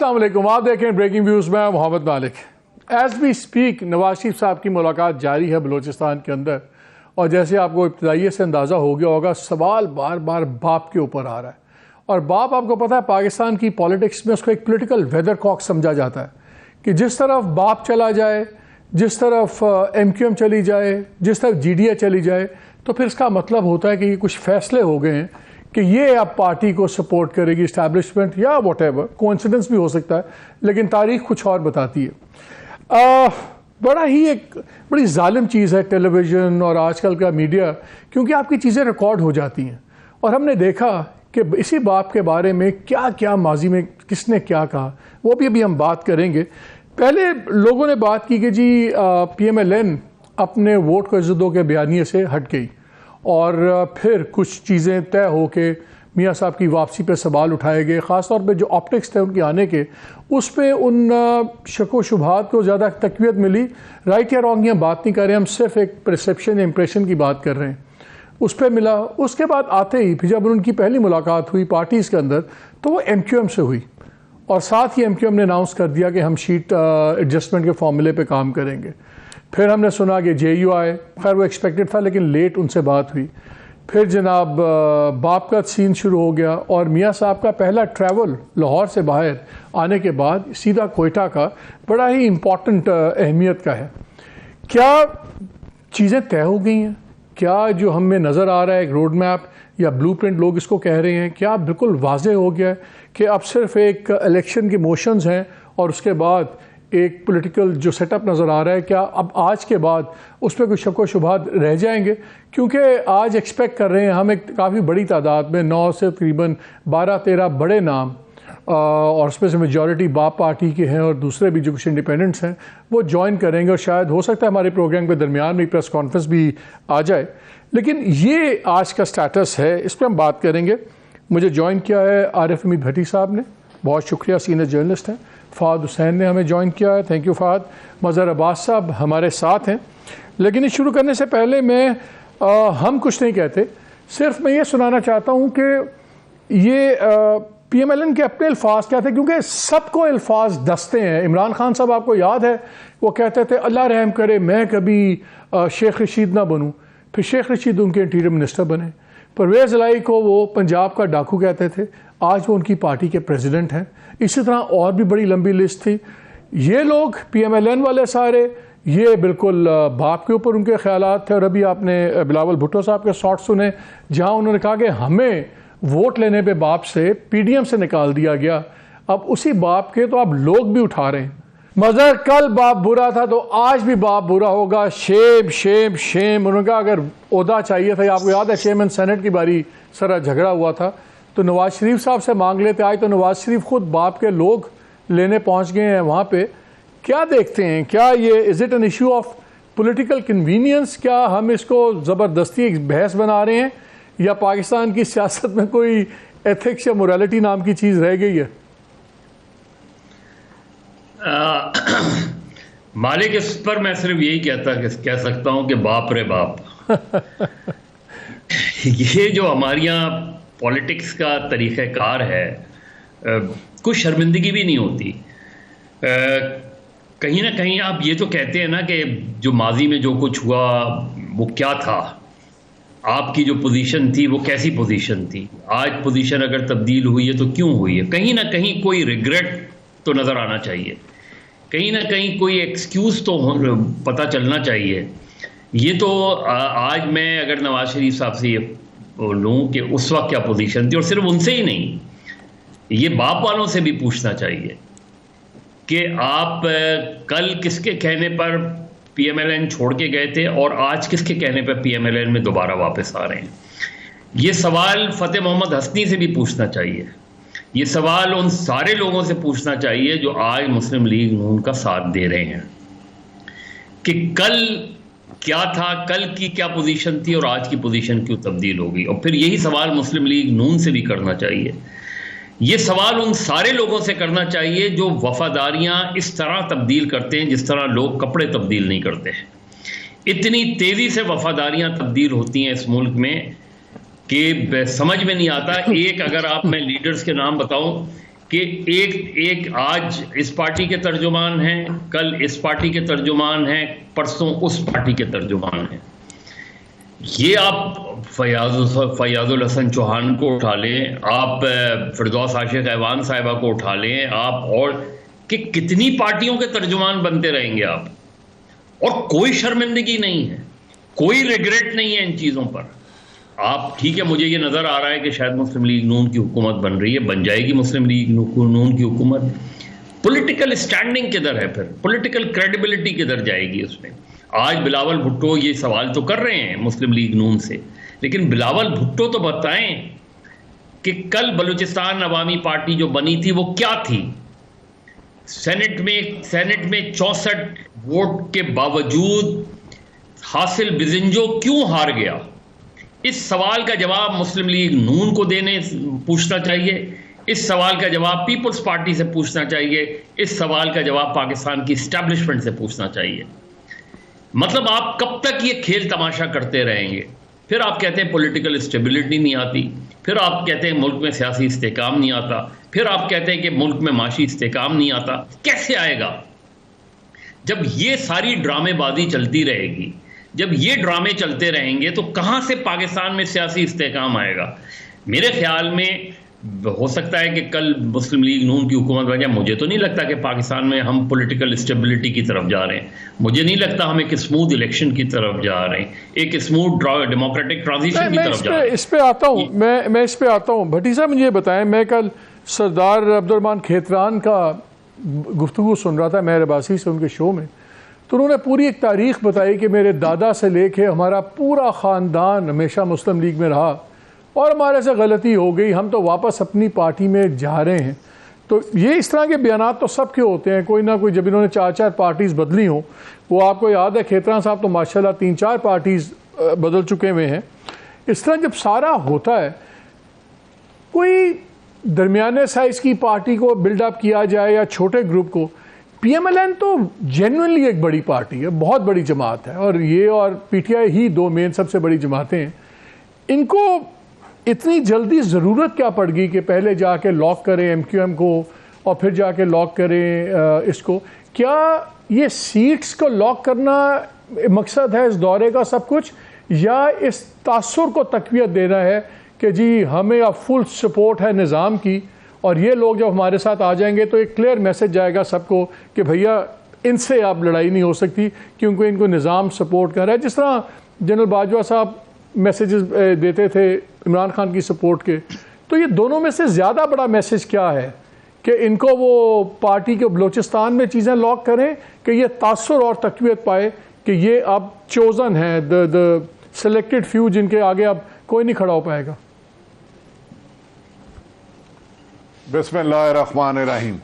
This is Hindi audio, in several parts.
अस्सलाम वालेकुम, आप देखें ब्रेकिंग व्यूज़ में मोहम्मद मालिक। As we speak Nawaz Sharif साहब की मुलाकात जारी है बलूचिस्तान के अंदर, और जैसे आपको इब्तदाई से अंदाज़ा हो गया होगा, सवाल बार बार बाप के ऊपर आ रहा है। और बाप आपको पता है पाकिस्तान की पॉलिटिक्स में उसको एक पॉलिटिकल वेदरकॉक समझा जाता है कि जिस तरफ बाप चला जाए, जिस तरफ MQM चली जाए, जिस तरफ GDA चली जाए, तो फिर इसका मतलब होता है कि ये कुछ फैसले हो गए हैं कि ये अब पार्टी को सपोर्ट करेगी, इस्टेब्लिशमेंट या व्हाटएवर, कोइंसिडेंस भी हो सकता है, लेकिन तारीख कुछ और बताती है। बड़ी जालिम चीज़ है टेलीविज़न और आजकल का मीडिया, क्योंकि आपकी चीज़ें रिकॉर्ड हो जाती हैं। और हमने देखा कि इसी बाप के बारे में क्या क्या माजी में किसने क्या कहा, वो भी अभी हम बात करेंगे। पहले लोगों ने बात की कि जी PMLN अपने वोट को इज़्ज़त दो के बयानिए से हट गई, और फिर कुछ चीज़ें तय हो के मियाँ साहब की वापसी पे सवाल उठाए गए। ख़ास तौर पे जो ऑप्टिक्स थे उनके आने के, उस पे उन शक व शुबहात को ज़्यादा तक़वियत मिली। राइट या रॉन्ग हम बात नहीं कर रहे, हम सिर्फ एक परसेप्शन या इम्प्रेशन की बात कर रहे हैं, उस पर मिला। उसके बाद आते ही फिर जब उनकी पहली मुलाकात हुई पार्टीज़ के अंदर, तो वो MQM से हुई, और साथ ही MQM ने अनाउंस कर दिया कि हम शीट एडजस्टमेंट के फॉर्मूले पे काम करेंगे। फिर हमने सुना कि JU आए, खैर वो एक्सपेक्टेड था लेकिन लेट उनसे बात हुई। फिर जनाब बाप का सीन शुरू हो गया, और मियाँ साहब का पहला ट्रैवल लाहौर से बाहर आने के बाद सीधा कोयटा का, बड़ा ही इम्पॉर्टेंट अहमियत का है। क्या चीज़ें तय हो गई हैं? क्या जो हमें नज़र आ रहा है एक रोड मैप या ब्लूप्रिंट लोग इसको कह रहे हैं, क्या बिल्कुल वाज़े हो गया है कि अब सिर्फ एक इलेक्शन के मोशंस हैं और उसके बाद एक पॉलिटिकल जो सेटअप नज़र आ रहा है, क्या अब आज के बाद उस पर कोई शक व शुबहात रह जाएंगे? क्योंकि आज एक्सपेक्ट कर रहे हैं हम एक काफ़ी बड़ी तादाद में 9 से तकरीबन 12-13 बड़े नाम, और उसमें से मेजॉरिटी बाप पार्टी के हैं और दूसरे भी जो कुछ इंडिपेंडेंट्स हैं वो ज्वाइन करेंगे, और शायद हो सकता है हमारे प्रोग्राम के दरमियान में प्रेस कॉन्फ्रेंस भी आ जाए। लेकिन ये आज का स्टेटस है, इस पर हम बात करेंगे। मुझे ज्वाइन किया है आरिफ हमीद भट्टी साहब ने, बहुत शुक्रिया, सीनियर जर्नलिस्ट हैं। फ़ाद हुसैन ने हमें ज्वाइन किया है, थैंक यू फ़ाद। मज़हर अब्बास साहब हमारे साथ हैं। लेकिन इस शुरू करने से पहले हम कुछ नहीं कहते, सिर्फ मैं ये सुनाना चाहता हूँ कि ये PMLN के अपने अल्फाज क्या थे, क्योंकि सबको अल्फाज दसते हैं। इमरान खान साहब आपको याद है, वो कहते थे अल्लाह रहम करे मैं कभी शेख रशीद ना बनूँ, फिर शेख रशीद उनके इंटीरियर मिनिस्टर बने। परवेज़ इलाही को वो पंजाब का डाकू कहते थे, आज वो उनकी पार्टी के प्रेसिडेंट हैं। इसी तरह और भी बड़ी लंबी लिस्ट थी। ये लोग PMLN वाले सारे, ये बिल्कुल बाप के ऊपर उनके ख्यालात थे। और अभी आपने बिलावल भुट्टो साहब के शॉर्ट सुने, जहाँ उन्होंने कहा कि हमें वोट लेने पे बाप से PDM से निकाल दिया गया। अब उसी बाप के तो आप लोग भी उठा रहे हैं। मगर कल बाप बुरा था तो आज भी बाप बुरा होगा। Shem Shem Shem. उन्होंने कहा अगर ओहदा चाहिए था, आपको याद है चेयरमैन सेनेट की बारी सारा झगड़ा हुआ था, तो नवाज शरीफ साहब से मांग लेते। आज तो नवाज शरीफ खुद बाप के लोग लेने पहुंच गए हैं वहाँ पे। क्या देखते हैं, क्या ये is it an issue of political convenience? क्या हम इसको ज़बरदस्ती एक बहस बना रहे हैं, या पाकिस्तान की सियासत में कोई एथिक्स या मोरालिटी नाम की चीज़ रह गई है? मालिक, इस पर मैं सिर्फ यही कह सकता हूँ कि बाप रे बाप। ये जो हमारे यहाँ पॉलिटिक्स का तरीक़ाकार है, कुछ शर्मिंदगी भी नहीं होती। कहीं ना कहीं आप ये तो कहते हैं ना कि जो माजी में जो कुछ हुआ वो क्या था, आपकी जो पोजीशन थी वो कैसी पोजीशन थी, आज पोजीशन अगर तब्दील हुई है तो क्यों हुई है। कहीं ना कहीं कोई रिग्रेट तो नज़र आना चाहिए, कहीं ना कहीं कोई एक्सक्यूज़ तो पता चलना चाहिए। ये तो आज मैं अगर नवाज शरीफ साहब से ये बोलूँ कि उस वक्त क्या पोजीशन थी, और सिर्फ उनसे ही नहीं, ये बाप वालों से भी पूछना चाहिए कि आप कल किसके कहने पर PMLN छोड़ के गए थे और आज किसके कहने पर PMLN में दोबारा वापस आ रहे हैं। ये सवाल फ़तेह मोहम्मद हसनी से भी पूछना चाहिए। ये सवाल उन सारे लोगों से पूछना चाहिए जो आज मुस्लिम लीग नून का साथ दे रहे हैं कि कल क्या था, कल की क्या पोजीशन थी और आज की पोजीशन क्यों तब्दील हो गई। और फिर यही सवाल मुस्लिम लीग नून से भी करना चाहिए। ये सवाल उन सारे लोगों से करना चाहिए जो वफादारियां इस तरह तब्दील करते हैं जिस तरह लोग कपड़े तब्दील नहीं करते हैं। इतनी तेज़ी से वफादारियां तब्दील होती हैं इस मुल्क में कि समझ में नहीं आता। एक अगर आप मैं लीडर्स के नाम बताऊं, कि एक आज इस पार्टी के तर्जुमान हैं, कल इस पार्टी के तर्जुमान हैं, परसों उस पार्टी के तर्जुमान हैं। ये आप फयाजुल हसन चौहान को उठा लें, आप फिरदौस आशिक ऐवान साहिबा को उठा लें, आप और कि कितनी पार्टियों के तर्जुमान बनते रहेंगे आप, और कोई शर्मिंदगी नहीं है, कोई रिग्रेट नहीं है इन चीज़ों पर। आप ठीक है, मुझे ये नज़र आ रहा है कि शायद मुस्लिम लीग नून की हुकूमत बन रही है, बन जाएगी मुस्लिम लीग नून की हुकूमत। पॉलिटिकल स्टैंडिंग किधर है, फिर पॉलिटिकल क्रेडिबिलिटी किधर जाएगी उसमें? आज बिलावल भुट्टो ये सवाल तो कर रहे हैं मुस्लिम लीग नून से, लेकिन बिलावल भुट्टो तो बताएं कि कल बलूचिस्तान अवामी पार्टी जो बनी थी वो क्या थी? सेनेट में 64 वोट के बावजूद हासिल बिजिंजो क्यों हार गया? इस सवाल का जवाब मुस्लिम लीग नून को पूछना चाहिए, इस सवाल का जवाब पीपल्स पार्टी से पूछना चाहिए, इस सवाल का जवाब पाकिस्तान की इस्टेब्लिशमेंट से पूछना चाहिए। मतलब आप कब तक ये खेल तमाशा करते रहेंगे? फिर आप कहते हैं पॉलिटिकल स्टेबिलिटी नहीं आती, फिर आप कहते हैं मुल्क में सियासी इस्तेकाम नहीं आता, फिर आप कहते हैं कि मुल्क में माशी इस्तेकाम नहीं आता। कैसे आएगा? जब ये सारी ड्रामेबाजी चलती रहेगी, जब ये ड्रामे चलते रहेंगे, तो कहां से पाकिस्तान में सियासी इस्तेकाम आएगा? मेरे ख्याल में हो सकता है कि कल मुस्लिम लीग नून की हुकूमत बन जाए। मुझे तो नहीं लगता कि पाकिस्तान में हम पॉलिटिकल स्टेबिलिटी की तरफ जा रहे हैं, मुझे नहीं लगता हम एक स्मूथ इलेक्शन की तरफ जा रहे हैं, एक स्मूथ डेमोक्रेटिक ट्रांजिशन की तरफ जा रहे हैं। इस पे आता हूँ मैं इस पे आता हूँ। भट्टी साहब, मुझे ये बताएं, मैं कल सरदार अब्दुर्रहमान खेतरान का गुफ्तगू सुन रहा था मेहर अब्बासी से उनके शो में, तो उन्होंने पूरी एक तारीख बताई कि मेरे दादा से लेके हमारा पूरा ख़ानदान हमेशा मुस्लिम लीग में रहा और हमारे से गलती हो गई, हम तो वापस अपनी पार्टी में जा रहे हैं। तो ये इस तरह के बयानात तो सबके होते हैं, कोई ना कोई। जब इन्होंने 4 पार्टीज़ बदली हों, वो आपको याद है खेतरान साहब तो माशाल्लाह 3-4 पार्टीज़ बदल चुके हुए हैं। इस तरह जब सारा होता है, कोई दरमियाने साइज़ की पार्टी को बिल्डअप किया जाए या छोटे ग्रुप को, PMLN तो जेन्युइनली एक बड़ी पार्टी है, बहुत बड़ी जमात है, और ये और PTI ही 2 मेन सबसे बड़ी जमातें हैं। इनको इतनी जल्दी ज़रूरत क्या पड़ गई कि पहले जाके लॉक करें MQM को और फिर जाके लॉक करें इसको? क्या ये सीट्स को लॉक करना मकसद है इस दौरे का सब कुछ, या इस तासुर को तक़वियत देना है कि जी हमें अब फुल सपोर्ट है निज़ाम की, और ये लोग जब हमारे साथ आ जाएंगे तो एक क्लियर मैसेज जाएगा सबको कि भैया इनसे अब लड़ाई नहीं हो सकती क्योंकि इनको निज़ाम सपोर्ट कर रहा है? जिस तरह जनरल बाजवा साहब मैसेजेस देते थे इमरान खान की सपोर्ट के, तो ये दोनों में से ज़्यादा बड़ा मैसेज क्या है कि इनको वो पार्टी के बलूचिस्तान में चीज़ें लॉक करें कि ये तासुर और तक़वियत पाए कि ये अब चोज़न है, द सेलेक्टेड फ्यू, जिनके आगे अब कोई नहीं खड़ा हो पाएगा? बिस्मिल्लाहिर्रहमानिर्रहीम।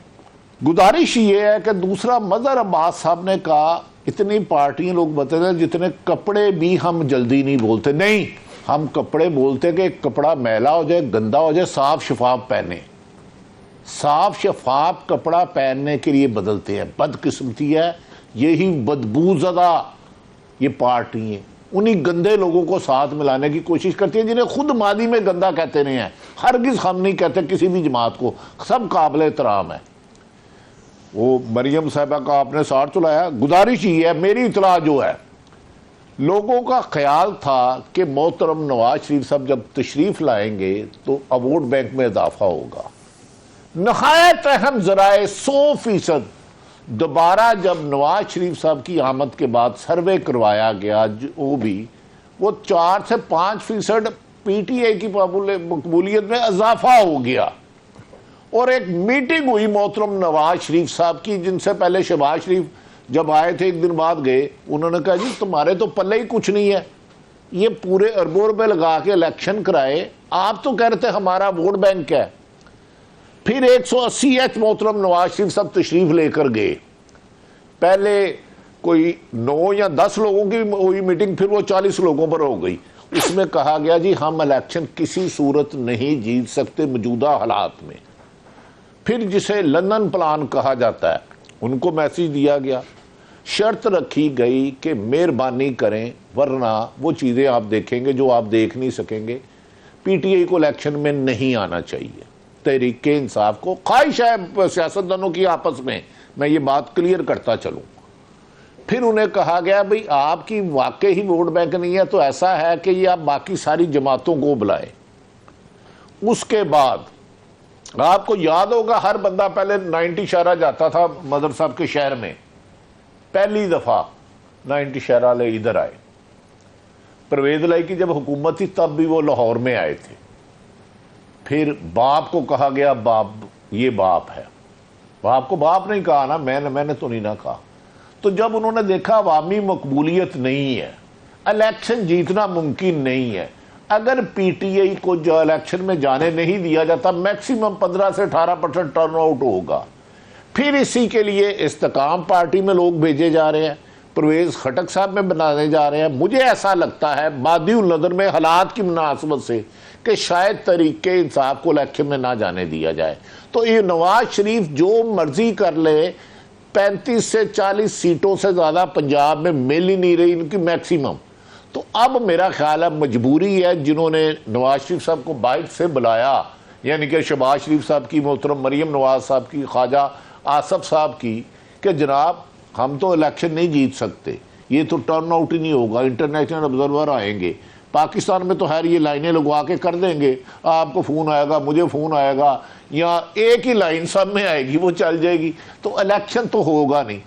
गुजारिश ये है कि दूसरा, मज़हर अब्बास साहब ने कहा इतनी पार्टियां लोग बताते जितने कपड़े भी हम जल्दी नहीं बोलते। नहीं, हम कपड़े बोलते कि कपड़ा मैला हो जाए, गंदा हो जाए, साफ शफाफ पहने। साफ शफाफ कपड़ा पहनने के लिए बदलते हैं। बदकिस्मती है, यही बदबूज़दा ये पार्टी है, उन्हीं गंदे लोगों को साथ मिलाने की कोशिश करती है जिन्हें खुद मादी में गंदा कहते नहीं है। हरगिज़ हम नहीं कहते किसी भी जमात को, सब काबिल एहतराम है। वो मरियम साहिबा का आपने साथ चलाया। गुजारिश ही है, मेरी इतला जो है, लोगों का ख्याल था कि मोहतरम नवाज शरीफ साहब जब तशरीफ लाएंगे तो वोट बैंक में इजाफा होगा। नहायत अहम ज़राए 100% दोबारा जब नवाज शरीफ साहब की आमद के बाद सर्वे करवाया गया, जो भी वो 4 से 5% PTI की मकबूलियत में इजाफा हो गया। और एक मीटिंग हुई मोहतरम नवाज शरीफ साहब की, जिनसे पहले शहबाज शरीफ जब आए थे 1 दिन बाद गए, उन्होंने कहा जी तुम्हारे तो पल्ले ही कुछ नहीं है, ये पूरे अरबों रुपए लगा के इलेक्शन कराए, आप तो कह रहे थे हमारा वोट बैंक है। फिर 180 मोहतरम नवाज शरीफ साहब तशरीफ लेकर गए। पहले कोई 9 या 10 लोगों की हुई मीटिंग, फिर वो 40 लोगों पर हो गई। उसमें कहा गया जी हम इलेक्शन किसी सूरत नहीं जीत सकते मौजूदा हालात में। फिर जिसे लंदन प्लान कहा जाता है, उनको मैसेज दिया गया, शर्त रखी गई कि मेहरबानी करें वरना वो चीज़ें आप देखेंगे जो आप देख नहीं सकेंगे, PTI को इलेक्शन में नहीं आना चाहिए। तहरीके इंसाफ को, ख्वाहिश है सियासतदानों की आपस में, मैं ये बात क्लियर करता चलूं। फिर उन्हें कहा गया भाई आपकी वाकई ही वोट बैंक नहीं है तो ऐसा है कि ये आप बाकी सारी जमातों को बुलाए। उसके बाद आपको याद होगा हर बंदा पहले 90 शहरा जाता था मदर साहब के शहर में, पहली दफा 90 शहरा वाले इधर आए। परवेज लाई की जब हुकूमत थी तब भी वो लाहौर में आए थे। फिर बाप को कहा गया बाप ये बाप है, बाप को बाप नहीं कहा ना, मैंने तो नहीं ना कहा। तो जब उन्होंने देखा अवामी मकबूलियत नहीं है, इलेक्शन जीतना मुमकिन नहीं है, अगर पीटीआई को जो इलेक्शन में जाने नहीं दिया जाता मैक्सिमम 15 से 18% टर्नआउट होगा। फिर इसी के लिए इस्तेकाम पार्टी में लोग भेजे जा रहे हैं, परवेज खटक साहब में बनाने जा रहे हैं। मुझे ऐसा लगता है मादी उल नदर में हालात की मुनासबत से कि शायद तरीके इंसाफ को इलेक्शन में ना जाने दिया जाए। तो ये नवाज शरीफ जो मर्जी कर ले, 35 से 40 सीटों से ज़्यादा पंजाब में मिल ही नहीं रही इनकी मैक्सिमम। तो अब मेरा ख्याल है मजबूरी है, जिन्होंने नवाज शरीफ साहब को बाइट से बुलाया, यानी कि शहबाज शरीफ साहब की, मोहतरम मरीम नवाज साहब की, ख्वाजा आसफ साहब की, कि जनाब हम तो इलेक्शन नहीं जीत सकते, ये तो टर्न आउट ही नहीं होगा, इंटरनेशनल ऑब्जर्वर आएंगे। पाकिस्तान में तो खैर ये लाइनें लगवा के कर देंगे, आपको फ़ोन आएगा, मुझे फ़ोन आएगा, या एक ही लाइन सब में आएगी, वो चल जाएगी, तो इलेक्शन तो होगा नहीं।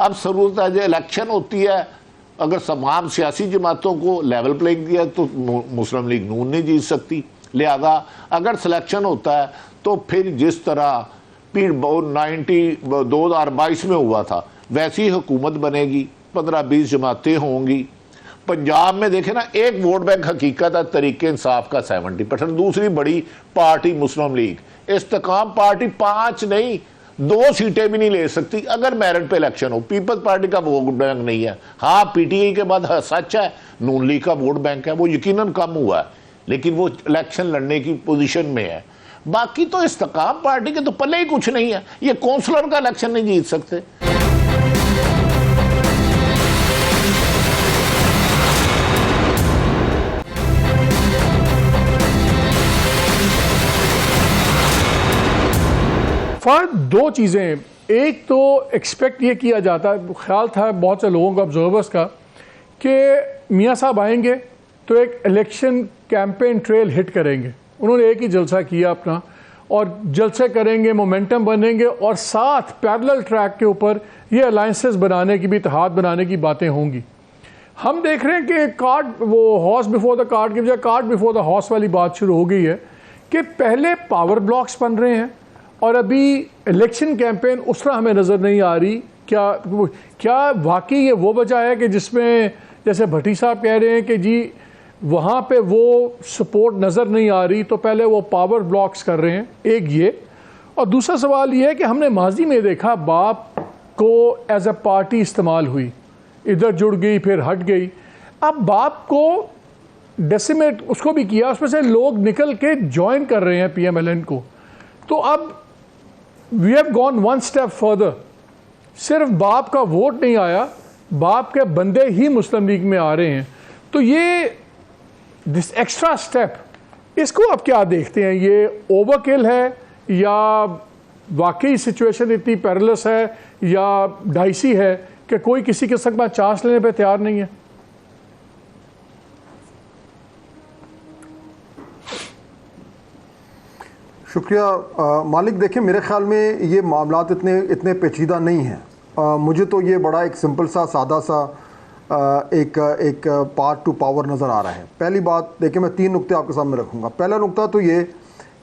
अब ज़रूरत है जो इलेक्शन होती है, अगर तमाम सियासी जमातों को लेवल प्लेइंग दिया तो मुस्लिम लीग नून नहीं जीत सकती। लिहाजा अगर सिलेक्शन होता है तो फिर जिस तरह 2022 में हुआ था वैसी हुकूमत बनेगी, 15-20 जमातें होंगी। पंजाब में देखें ना, एक वोट बैंक हकीकत है तरीके इंसाफ का 70%, दूसरी बड़ी पार्टी मुस्लिम लीग, इस्तेकाम पार्टी 5 नहीं 2 सीटें भी नहीं ले सकती अगर मेरिट पे इलेक्शन हो। पीपल्स पार्टी का वोट बैंक नहीं है। हाँ, पीटीआई के बाद सच है नून लीग का वोट बैंक है, वो यकीनन कम हुआ है, लेकिन वो इलेक्शन लड़ने की पोजीशन में है। बाकी तो इस्तेकाम पार्टी के तो पल्ले ही कुछ नहीं है, ये काउंसलर का इलेक्शन नहीं जीत सकते। फर्क 2 चीज़ें, एक तो एक्सपेक्ट ये किया जाता है, ख्याल था बहुत से लोगों का, ऑब्जर्वर्स का, कि मियाँ साहब आएंगे तो एक इलेक्शन कैंपेन ट्रेल हिट करेंगे। उन्होंने एक ही जलसा किया अपना, और जलसे करेंगे, मोमेंटम बनेंगे, और साथ पैरेलल ट्रैक के ऊपर ये अलायंसेस बनाने की भी, इत्तेहाद बनाने की बातें होंगी। हम देख रहे हैं कि कार्ड, वो हॉर्स बिफोर द कार्ड की बजाय कार्ड बिफोर द हॉर्स वाली बात शुरू हो गई है कि पहले पावर ब्लॉक्स बन रहे हैं और अभी इलेक्शन कैंपेन उस तरह हमें नज़र नहीं आ रही। क्या वाकई ये वो वजह है कि जिसमें जैसे भट्टी साहब कह रहे हैं कि जी वहाँ पे वो सपोर्ट नज़र नहीं आ रही, तो पहले वो पावर ब्लॉक्स कर रहे हैं, एक ये। और दूसरा सवाल ये है कि हमने माजी में देखा बाप को एज ए पार्टी इस्तेमाल हुई, इधर जुड़ गई फिर हट गई। अब बाप को डेसिमेट उसको भी किया, उसमें से लोग निकल के ज्वाइन कर रहे हैं PMLN को। तो अब we have gone 1 step further, सिर्फ बाप का वोट नहीं आया, बाप के बंदे ही मुस्लिम लीग में आ रहे हैं। तो ये दिस एक्स्ट्रा स्टेप, इसको आप क्या देखते हैं? ये ओवरकिल है या वाकई सिचुएशन इतनी पैरेलस है या डाइसी है कि कोई किसी के संग में चांस लेने पे तैयार नहीं है? शुक्रिया मालिक। देखिए, मेरे ख्याल में ये मामलात इतने पेचीदा नहीं हैं। मुझे तो ये बड़ा एक सिंपल सा, सादा सा एक पार्ट टू पावर नज़र आ रहा है। पहली बात देखिए, मैं 3 नुक्ते आपके सामने रखूँगा। पहला नुक्ता तो ये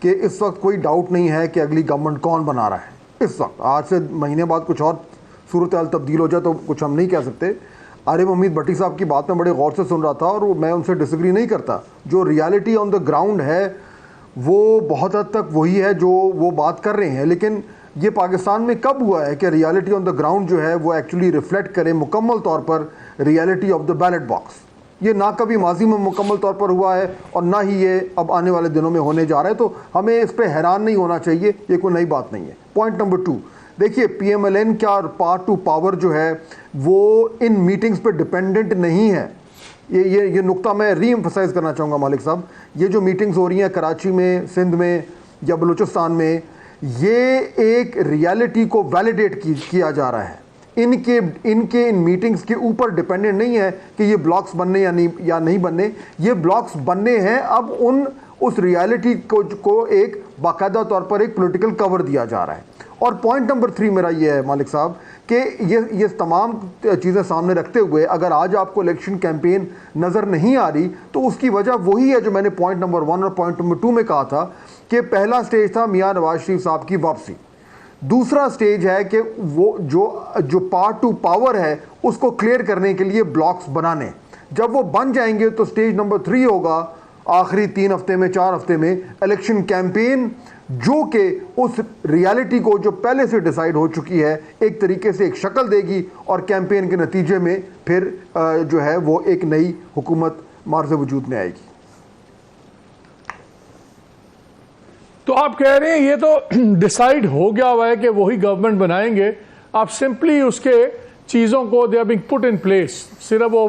कि इस वक्त कोई डाउट नहीं है कि अगली गवर्नमेंट कौन बना रहा है। इस वक्त आज से महीने बाद कुछ और सूरत हाल तब्दील हो जाए तो कुछ हम नहीं कह सकते। आरिफ हमीद भट्टी साहब की बात में बड़े गौर से सुन रहा था और मैं उनसे डिसएग्री नहीं करता। जो रियलिटी ऑन द ग्राउंड है वो बहुत हद तक वही है जो वो बात कर रहे हैं, लेकिन ये पाकिस्तान में कब हुआ है कि रियलिटी ऑन द ग्राउंड जो है वो एक्चुअली रिफ्लेक्ट करे मुकम्मल तौर पर reality of the ballot box? ये ना कभी माजी में मुकम्मल तौर पर हुआ है और ना ही ये अब आने वाले दिनों में होने जा रहा है। तो हमें इस पर हैरान नहीं होना चाहिए, ये कोई नई बात नहीं है। पॉइंट नंबर 2, देखिए PMLN का पार्ट टू पावर जो है वो इन मीटिंग्स पे डिपेंडेंट नहीं है। ये नुक्ता मैं री एम्फसाइज करना चाहूँगा मालिक साहब। ये जो मीटिंग्स हो रही हैं कराची में, सिंध में, या बलूचिस्तान में, ये एक रियलिटी को वैलिडेट किया जा रहा है। इनके इन मीटिंग्स के ऊपर डिपेंडेंट नहीं है कि ये ब्लॉक्स बनने या नहीं बनने, ये ब्लॉक्स बनने हैं। अब उस रियलिटी को एक बाकायदा तौर पर एक पॉलिटिकल कवर दिया जा रहा है। और पॉइंट नंबर 3 मेरा ये है मालिक साहब कि ये तमाम चीज़ें सामने रखते हुए अगर आज आपको इलेक्शन कैंपेन नज़र नहीं आ रही तो उसकी वजह वही है जो मैंने पॉइंट नंबर 1 और पॉइंट नंबर 2 में कहा था कि पहला स्टेज था मियां नवाज शरीफ साहब की वापसी, दूसरा स्टेज है कि वो जो पार्ट टू पावर है उसको क्लियर करने के लिए ब्लॉक्स बनाने। जब वो बन जाएंगे तो स्टेज नंबर 3 होगा आखिरी 3 हफ्ते में 4 हफ्ते में इलेक्शन कैंपेन, जो कि उस रियलिटी को जो पहले से डिसाइड हो चुकी है एक तरीके से एक शक्ल देगी और कैंपेन के नतीजे में फिर जो है वो एक नई हुकूमत मार्ज़ वजूद में आएगी। तो आप कह रहे हैं ये तो डिसाइड हो गया हुआ है कि वही गवर्नमेंट बनाएंगे, आप सिंपली उसके चीज़ों को they are being put in place, सिर्फ वो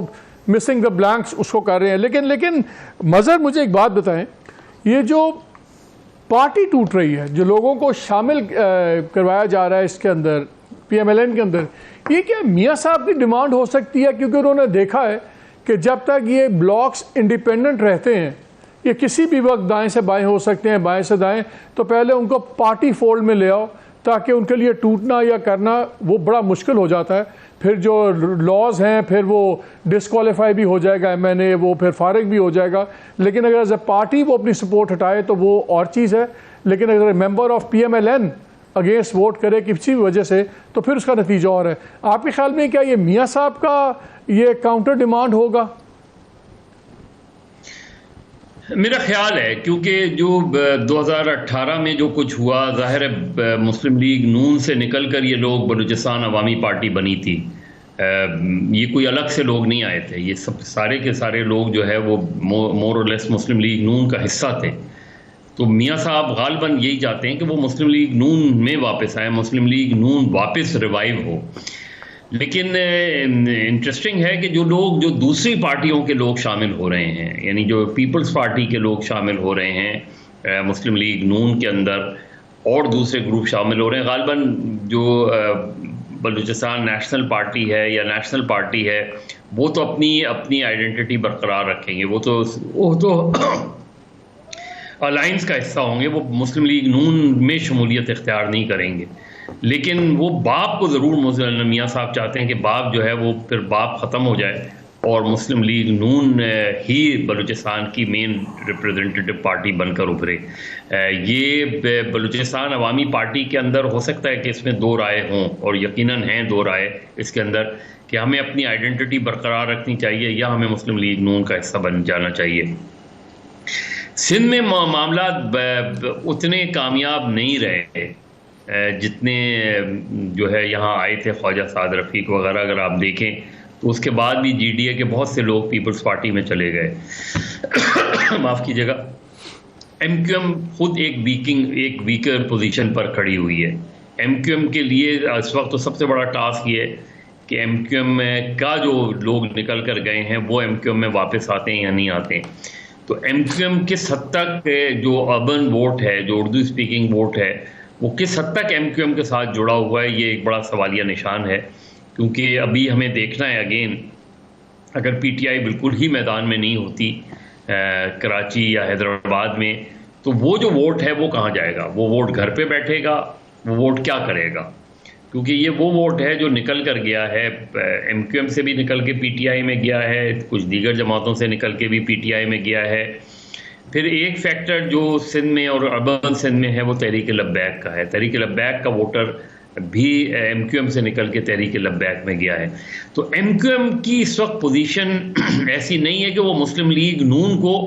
मिसिंग द ब्लैंक्स उसको कर रहे हैं। लेकिन मज़र मुझे एक बात बताएं, ये जो पार्टी टूट रही है, जो लोगों को शामिल करवाया जा रहा है इसके अंदर PMLN के अंदर, ये क्या मियाँ साहब की डिमांड हो सकती है? क्योंकि उन्होंने देखा है कि जब तक ये ब्लॉक्स इंडिपेंडेंट रहते हैं, ये किसी भी वक्त दाएं से बाएं हो सकते हैं, बाएं से दाएं, तो पहले उनको पार्टी फोल्ड में ले आओ ताकि उनके लिए टूटना या करना वो बड़ा मुश्किल हो जाता है। फिर जो लॉज हैं फिर वो डिस्क्वालीफाई भी हो जाएगा MNA, वो फिर फारिग भी हो जाएगा। लेकिन अगर एज ए पार्टी वो अपनी सपोर्ट हटाए तो वो और चीज़ है। लेकिन अगर member of PMLN against vote करे किसी भी वजह से तो फिर उसका नतीजा और है। आपके ख्याल में क्या ये मियाँ साहब का ये काउंटर डिमांड होगा? मेरा ख्याल है क्योंकि जो 2018 में जो कुछ हुआ, ज़ाहिर है मुस्लिम लीग नून से निकलकर ये लोग बलूचिस्तान अवामी पार्टी बनी थी। ये कोई अलग से लोग नहीं आए थे, ये सब सारे के सारे लोग जो है वो मोर और लेस मुस्लिम लीग नून का हिस्सा थे। तो मियाँ साहब गालिबन यही चाहते हैं कि वो मुस्लिम लीग नून में वापस आए, मुस्लिम लीग नून वापस रिवाइव हो। लेकिन इंटरेस्टिंग है कि जो दूसरी पार्टियों के लोग शामिल हो रहे हैं, यानी जो पीपल्स पार्टी के लोग शामिल हो रहे हैं मुस्लिम लीग नून के अंदर, और दूसरे ग्रुप शामिल हो रहे हैं, गालिबन जो बलूचिस्तान नेशनल पार्टी है या नेशनल पार्टी है, वो तो अपनी आइडेंटिटी बरकरार रखेंगे, वो तो अलायंस का हिस्सा होंगे, वो मुस्लिम लीग नून में शमूलियत इख्तियार नहीं करेंगे। लेकिन वो बाप को ज़रूर मियाँ साहब चाहते हैं कि बाप जो है वो फिर बाप ख़त्म हो जाए और मुस्लिम लीग नून ही बलूचिस्तान की मेन रिप्रेजेंटेटिव पार्टी बनकर उभरे। ये बलूचिस्तान अवामी पार्टी के अंदर हो सकता है कि इसमें 2 राय हों, और यकीनन हैं 2 राय इसके अंदर, कि हमें अपनी आइडेंटिटी बरकरार रखनी चाहिए या हमें मुस्लिम लीग नून का हिस्सा बन जाना चाहिए। सिंध में मामला उतने कामयाब नहीं रहे जितने जो है यहाँ आए थे ख्वाजा साद रफ़ीक वगैरह। अगर आप देखें तो उसके बाद भी GDA के बहुत से लोग पीपल्स पार्टी में चले गए। माफ़ कीजिएगा, MQM खुद एक वीकर पोजीशन पर खड़ी हुई है। MQM के लिए इस वक्त तो सबसे बड़ा टास्क ये है कि MQM का जो लोग निकल कर गए हैं वो MQM में वापस आते हैं या नहीं आते हैं। तो MQM किस हद तक जो अर्बन वोट है, जो उर्दू स्पीकिंग वोट है, वो किस हद तक MQM के साथ जुड़ा हुआ है, ये एक बड़ा सवालिया निशान है। क्योंकि अभी हमें देखना है अगेन, अगर PTI बिल्कुल ही मैदान में नहीं होती कराची या हैदराबाद में, तो वो जो वोट है वो कहाँ जाएगा? वो वोट घर पे बैठेगा, वो वोट क्या करेगा? क्योंकि ये वो वोट है जो निकल कर गया है, MQM से भी निकल के PTI में गया है, कुछ दीगर जमातों से निकल के भी PTI में गया है। फिर एक फैक्टर जो सिंध में और अर्बन सिंध में है वो तहरीक लब्बैक का है। तहरीक लब्बैक का वोटर भी MQM से निकल के तहरीक लब्बैक में गया है। तो MQM की इस वक्त पोजीशन ऐसी नहीं है कि वो मुस्लिम लीग नून को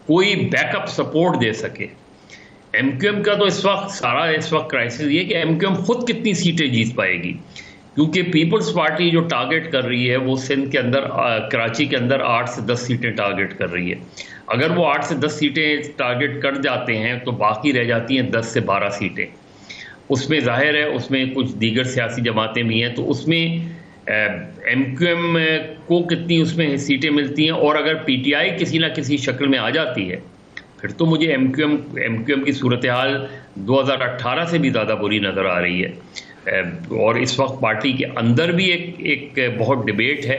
कोई बैकअप सपोर्ट दे सके। MQM का तो इस वक्त क्राइसिस ये कि MQM खुद कितनी सीटें जीत पाएगी, क्योंकि पीपल्स पार्टी जो टारगेट कर रही है वो सिंध के अंदर, कराची के अंदर 8 से 10 सीटें टारगेट कर रही है। अगर वो 8 से 10 सीटें टारगेट कर जाते हैं तो बाकी रह जाती हैं 10 से 12 सीटें। उसमें जाहिर है उसमें कुछ दीगर सियासी जमातें भी हैं, तो उसमें MQM को कितनी उसमें सीटें मिलती हैं। और अगर PTI किसी ना किसी शक्ल में आ जाती है फिर तो मुझे एमक्यूएम की सूरत हाल 2018 से भी ज़्यादा बुरी नज़र आ रही है। और इस वक्त पार्टी के अंदर भी एक बहुत डिबेट है,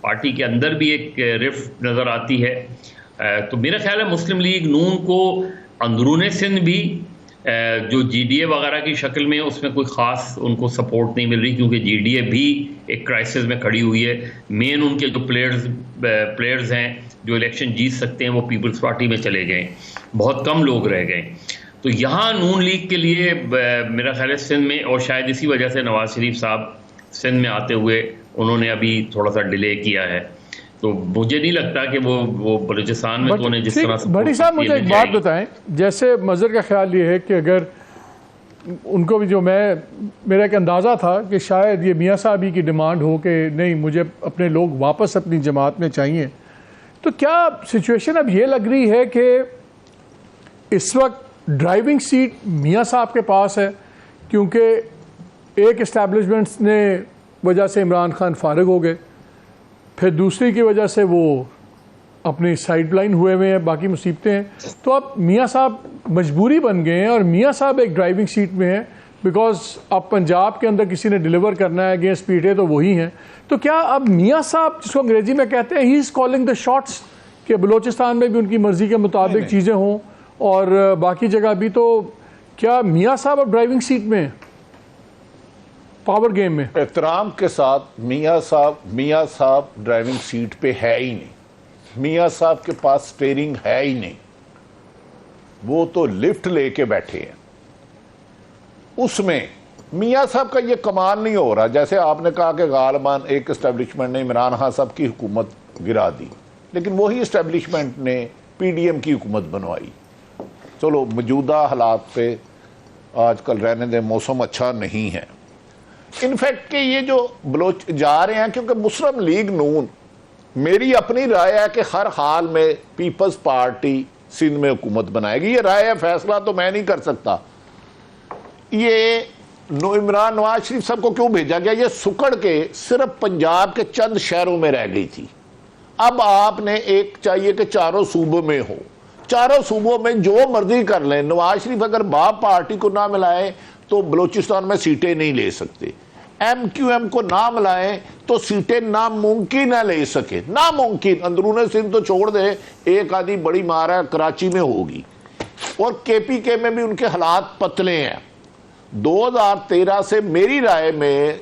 पार्टी के अंदर भी एक रिफ्ट नज़र आती है। तो मेरा ख्याल है मुस्लिम लीग नून को अंदरूने सिंध भी जो जीडीए वगैरह की शक्ल में है उसमें कोई ख़ास उनको सपोर्ट नहीं मिल रही, क्योंकि जीडीए भी एक क्राइसिस में खड़ी हुई है। मेन उनके जो प्लेयर्स हैं जो इलेक्शन जीत सकते हैं वो पीपल्स पार्टी में चले गए, बहुत कम लोग रह गए। तो यहाँ नून लीग के लिए मेरा ख्याल है सिंध में, और शायद इसी वजह से नवाज शरीफ साहब सिंध में आते हुए उन्होंने अभी थोड़ा सा डिले किया है। तो मुझे नहीं लगता कि वो बलूचिस्तान में तो उन्हें जिस तरह से भट्टी साहब मुझे एक बात बताएं, जैसे मज़हर का ख्याल ये है कि अगर उनको भी, जो मेरा एक अंदाज़ा था कि शायद ये मियाँ साहब ही की डिमांड हो कि नहीं मुझे अपने लोग वापस अपनी जमात में चाहिए, तो क्या सिचुएशन अब ये लग रही है कि इस वक्त ड्राइविंग सीट मियाँ साहब के पास है, क्योंकि एक इस्टेब्लिशमेंट्स ने वजह से इमरान खान फारिग हो गए, फिर दूसरी की वजह से वो अपनी साइडलाइन हुए हुए हैं, बाकी मुसीबतें हैं, तो अब मियाँ साहब मजबूरी बन गए हैं और मियाँ साहब एक ड्राइविंग सीट में हैं, बिकॉज अब पंजाब के अंदर किसी ने डिलीवर करना है अगेंस्ट पीटे तो वही हैं। तो क्या अब मियाँ साहब, जिसको अंग्रेजी में कहते हैं he is calling the shots, कि बलूचिस्तान में भी उनकी मर्ज़ी के मुताबिक चीज़ें हों और बाकी जगह भी, तो क्या मियाँ साहब अब ड्राइविंग सीट में हैं पावर गेम में? एहतराम के साथ मियाँ साहब ड्राइविंग सीट पे है ही नहीं। मियाँ साहब के पास स्टीयरिंग है ही नहीं, वो तो लिफ्ट लेके बैठे हैं। उसमें मियाँ साहब का ये कमाल नहीं हो रहा। जैसे आपने कहा कि गालिबान एक एस्टेब्लिशमेंट ने इमरान खान साहब की हुकूमत गिरा दी, लेकिन वही एस्टेब्लिशमेंट ने पीडीएम की हुकूमत बनवाई। चलो मौजूदा हालात पे आजकल रहने दे, मौसम अच्छा नहीं है। इनफैक्ट कि ये जो बलोच जा रहे हैं, क्योंकि मुस्लिम लीग नून, मेरी अपनी राय है कि हर हाल में पीपल्स पार्टी सिंध में हुकूमत बनाएगी। ये राय है, फैसला तो मैं नहीं कर सकता। ये इमरान नवाज शरीफ साहब को क्यों भेजा गया? ये सुकड़ के सिर्फ पंजाब के चंद शहरों में रह गई थी। अब आपने एक चाहिए कि चारों सूबों में हो, चारों सूबों में जो मर्जी कर लें। नवाज शरीफ अगर बाप पार्टी को ना मिलाए तो बलूचिस्तान में सीटें नहीं ले सकते, एमक्यूएम को ना मिलाएं तो सीटें नामुमकिन ना ले सके, नामुमकिन। अंदरूने सिंध तो छोड़ दे, एक आधी बड़ी मारा कराची में होगी, और केपीके में भी उनके हालात पतले हैं। 2013 से मेरी राय में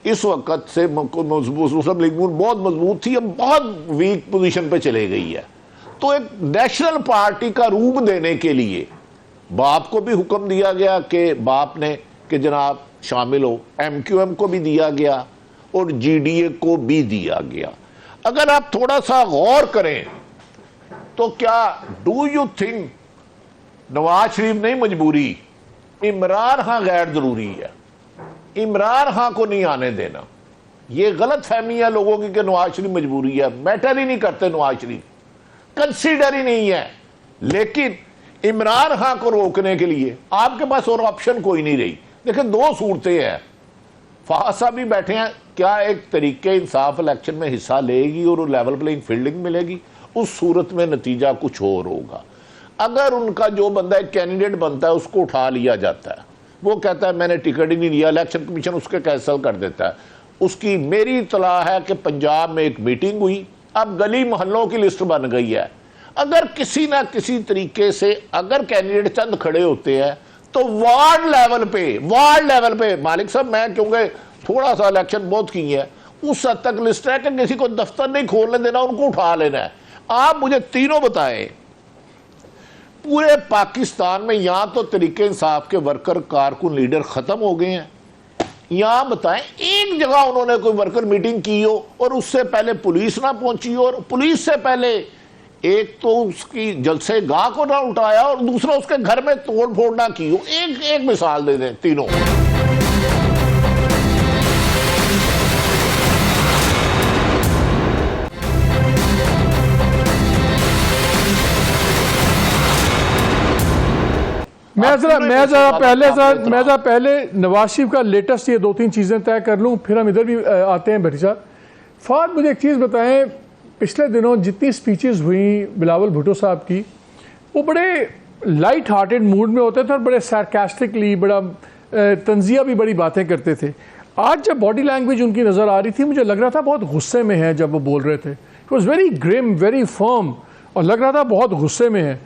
इस वक्त से मुस्लिम लीग बहुत मजबूत थी, अब बहुत वीक पोजीशन पे चले गई है। तो एक नेशनल पार्टी का रूप देने के लिए बाप को भी हुक्म दिया गया कि बाप ने कि जनाब शामिल हो, एमक्यूएम को भी दिया गया और जीडीए को भी दिया गया। अगर आप थोड़ा सा गौर करें तो क्या do you think Nawaz Sharif नहीं मजबूरी, इमरान खान गैर जरूरी है, इमरान खान को नहीं आने देना? ये गलत फहमी है लोगों की कि नवाज शरीफ मजबूरी है। मैटर ही नहीं करते नवाज शरीफ, कंसीडर ही नहीं है। लेकिन इमरान खान को रोकने के लिए आपके पास और ऑप्शन कोई नहीं रही। देखिए, दो सूरतें हैं। फहाद साहब भी बैठे हैं, क्या एक तरीके इंसाफ इलेक्शन में हिस्सा लेगी और लेवल प्लेइंग फील्डिंग मिलेगी? उस सूरत में नतीजा कुछ और होगा। अगर उनका जो बंदा एक कैंडिडेट बनता है उसको उठा लिया जाता है, वो कहता है मैंने टिकट ही नहीं लिया, इलेक्शन कमीशन उसके कैंसिल कर देता है। उसकी मेरी इतला है कि पंजाब में एक मीटिंग हुई, अब गली मोहल्लों की लिस्ट बन गई है। अगर किसी ना किसी तरीके से अगर कैंडिडेट चंद खड़े होते हैं तो वार्ड लेवल पे मालिक साहब, मैं क्योंकि थोड़ा सा इलेक्शन बहुत की है, उस हद तक लिस्ट है कि किसी को दफ्तर नहीं खोलने देना, उनको उठा लेना है। आप मुझे तीनों बताएं, पूरे पाकिस्तान में यहां तो तरीके इंसाफ के वर्कर कारकुन लीडर खत्म हो गए हैं, यहां बताएं एक जगह उन्होंने कोई वर्कर मीटिंग की हो और उससे पहले पुलिस ना पहुंची हो, और पुलिस से पहले एक तो उसकी जलसे गाह को ना उठाया और दूसरा उसके घर में तोड़ फोड़ ना की हो। एक मिसाल दे दें तीनों। मैं जरा पहले नवाज शरीफ का लेटेस्ट ये 2-3 चीज़ें तय कर लूँ, फिर हम इधर भी आते हैं। भट्टी साहब, फाद मुझे एक चीज़ बताएं, पिछले दिनों जितनी स्पीचेस हुई बिलावल भुट्टो साहब की, वो बड़े लाइट हार्टेड मूड में होते थे और बड़े सार्कास्टिकली, बड़ा तंजिया भी बड़ी बातें करते थे। आज जब बॉडी लैंग्वेज उनकी नज़र आ रही थी, मुझे लग रहा था बहुत गुस्से में है जब वो बोल रहे थे। It was very grim, very firm, और लग रहा था बहुत गुस्से में है।